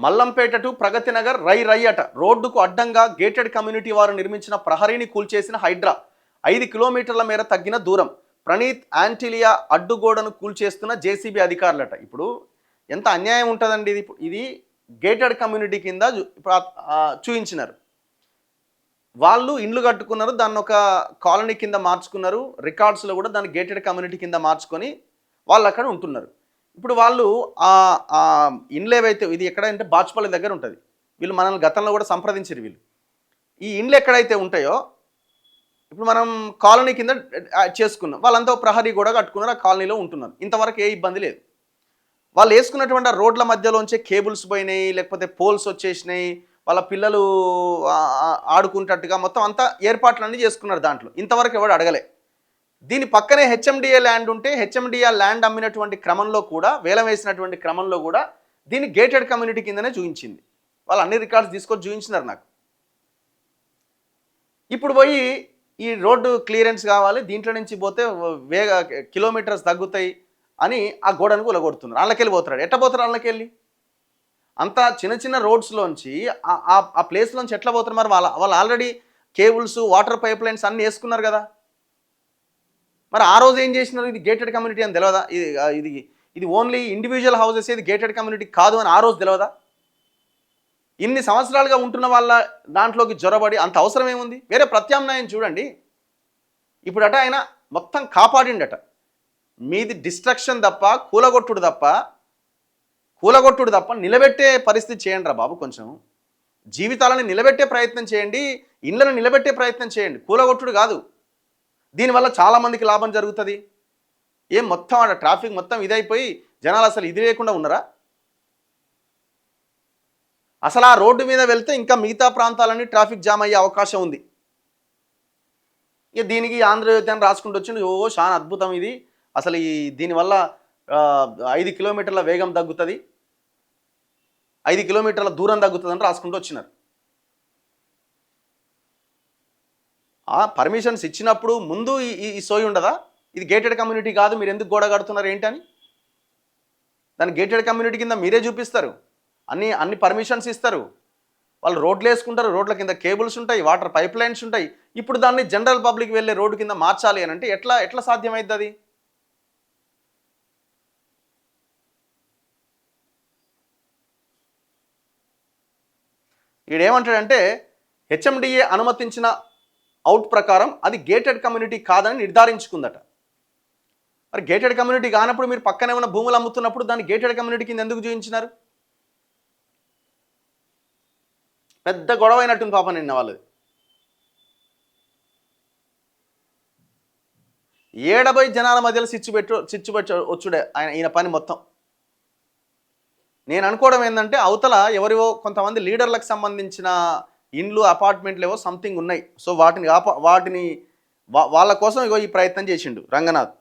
Mallampet to Pragathi Nagar రై అట రోడ్డుకు అడ్డంగా గేటెడ్ కమ్యూనిటీ వారు నిర్మించిన ప్రహరీని కూల్చేసిన హైడ్రా 5 కిలోమీటర్ల మేర తగ్గిన దూరం ప్రణీత్ యాంటిలియా అడ్డుగోడను కూల్చేస్తున్న జేసీబీ అధికారులట. ఇప్పుడు ఎంత అన్యాయం ఉంటుందండి ఇది గేటెడ్ కమ్యూనిటీ కింద ఇప్పుడు చూపించినారు. వాళ్ళు ఇండ్లు కట్టుకున్నారు, దాన్ని ఒక కాలనీ కింద మార్చుకున్నారు, రికార్డ్స్లో కూడా దాన్ని గేటెడ్ కమ్యూనిటీ కింద మార్చుకొని వాళ్ళు అక్కడ ఉంటున్నారు. ఇప్పుడు వాళ్ళు ఇండ్లు ఏవైతే ఇది ఎక్కడంటే బాచుపల్లి దగ్గర ఉంటుంది, వీళ్ళు మనల్ని గతంలో కూడా సంప్రదించారు. వీళ్ళు ఈ ఇండ్లు ఎక్కడైతే ఉంటాయో ఇప్పుడు మనం కాలనీ కింద చేసుకున్నాం, వాళ్ళంతా ప్రహరీ కూడా కట్టుకున్నారు, ఆ కాలనీలో ఉంటున్నారు. ఇంతవరకు ఏ ఇబ్బంది లేదు. వాళ్ళు వేసుకున్నటువంటి ఆ రోడ్ల మధ్యలోంచే కేబుల్స్ పోయినాయి, లేకపోతే పోల్స్ వచ్చేసినాయి, వాళ్ళ పిల్లలు ఆడుకుంటట్టుగా మొత్తం అంతా ఏర్పాట్లన్నీ చేసుకున్నారు. దాంట్లో ఇంతవరకు ఎవడు అడగలే. దీని పక్కనే హెచ్ఎండిఏ ల్యాండ్ ఉంటే హెచ్ఎండిఏ ల్యాండ్ అమ్మినటువంటి క్రమంలో కూడా, వేలం వేసినటువంటి క్రమంలో కూడా దీన్ని గేటెడ్ కమ్యూనిటీ కిందనే చూపించింది. వాళ్ళు అన్ని రికార్డ్స్ తీసుకొని చూపించినారు నాకు. ఇప్పుడు పోయి ఈ రోడ్డు క్లియరెన్స్ కావాలి, దీంట్లో నుంచి పోతే కిలోమీటర్స్ తగ్గుతాయి అని ఆ గోడను కూలగొడుతున్నారు. అళ్ళకెళ్ళి పోతున్నాడు. ఎట్లా పోతారు? అళ్ళకెళ్ళి అంత చిన్న చిన్న రోడ్స్లోంచి ఆ ప్లేస్లోంచి ఎట్లా పోతారు? మరి వాళ్ళు already cables, water pipe lines అన్నీ వేసుకున్నారు కదా. మరి ఆ రోజు ఏం చేసినారు? ఇది గేటెడ్ కమ్యూనిటీ అని తెలియదా? ఇది ఓన్లీ ఇండివిజువల్ హౌసెస్, ఇది గేటెడ్ కమ్యూనిటీ కాదు అని ఆ రోజు తెలియదా? ఇన్ని సంవత్సరాలుగా ఉంటున్న వాళ్ళ దాంట్లోకి జొరబడి అంత అవసరం ఏముంది? వేరే ప్రత్యామ్నాయం చూడండి. ఇప్పుడట ఆయన మొత్తం కాపాడిండట. మీది డిస్ట్రక్షన్ తప్ప, కూలగొట్టుడు తప్ప నిలబెట్టే పరిస్థితి చేయండి రా బాబు. కొంచెం జీవితాలను నిలబెట్టే ప్రయత్నం చేయండి, ఇళ్లను నిలబెట్టే ప్రయత్నం చేయండి, కూలగొట్టుడు కాదు. దీనివల్ల చాలామందికి లాభం జరుగుతుంది. ఏం మొత్తం ఆడ ట్రాఫిక్ మొత్తం ఇదైపోయి జనాలు అసలు ఇది లేకుండా ఉన్నారా? అసలు ఆ రోడ్డు మీద వెళ్తే ఇంకా మిగతా ప్రాంతాలన్నీ ట్రాఫిక్ జామ్ అయ్యే అవకాశం ఉంది. ఇక దీనికి ఆంధ్రజ్యోతి అని రాసుకుంటూ వచ్చింది. చాలా అద్భుతం ఇది, అసలు దీనివల్ల 5 కిలోమీటర్ల వేగం తగ్గుతుంది, 5 కిలోమీటర్ల దూరం తగ్గుతుంది అని రాసుకుంటూ వచ్చినారు. పర్మిషన్స్ ఇచ్చినప్పుడు ముందు ఈ సోయి ఉండదా? ఇది గేటెడ్ కమ్యూనిటీ కాదు, మీరు ఎందుకు గోడ కడుతున్నారు ఏంటని దాన్ని గేటెడ్ కమ్యూనిటీ కింద మీరే చూపిస్తారు. అన్ని పర్మిషన్స్ ఇస్తారు, వాళ్ళు రోడ్లు వేసుకుంటారు, రోడ్ల కింద కేబుల్స్ ఉంటాయి, వాటర్ పైప్ లైన్స్ ఉంటాయి. ఇప్పుడు దాన్ని జనరల్ పబ్లిక్ వెళ్ళే రోడ్డు కింద మార్చాలి అని అంటే ఎట్లా సాధ్యమైద్ది? అది ఈడేమంటాడంటే హెచ్ఎండిఏ అనుమతించిన అవుట్ ప్రకారం అది గేటెడ్ కమ్యూనిటీ కాదని నిర్ధారించుకుందట. మరి గేటెడ్ కమ్యూనిటీ కానప్పుడు మీరు పక్కనే ఉన్న భూములు అమ్ముతున్నప్పుడు దాన్ని గేటెడ్ కమ్యూనిటీ కింద ఎందుకు చూపించినారు? పెద్ద గొడవ అయినట్టుంది పాపం నిన్న వాళ్ళది. 70 జనాల మధ్యలో చిచ్చు వచ్చుడే ఈయన పని మొత్తం. నేను అనుకోవడం ఏంటంటే అవతల ఎవరివో కొంతమంది లీడర్లకు సంబంధించిన ఇండ్లు, అపార్ట్మెంట్లు ఏవో సంథింగ్ ఉన్నాయి. సో వాటిని వాళ్ళ కోసం ఇగో ఈ ప్రయత్నం చేసిండు రంగనాథ్.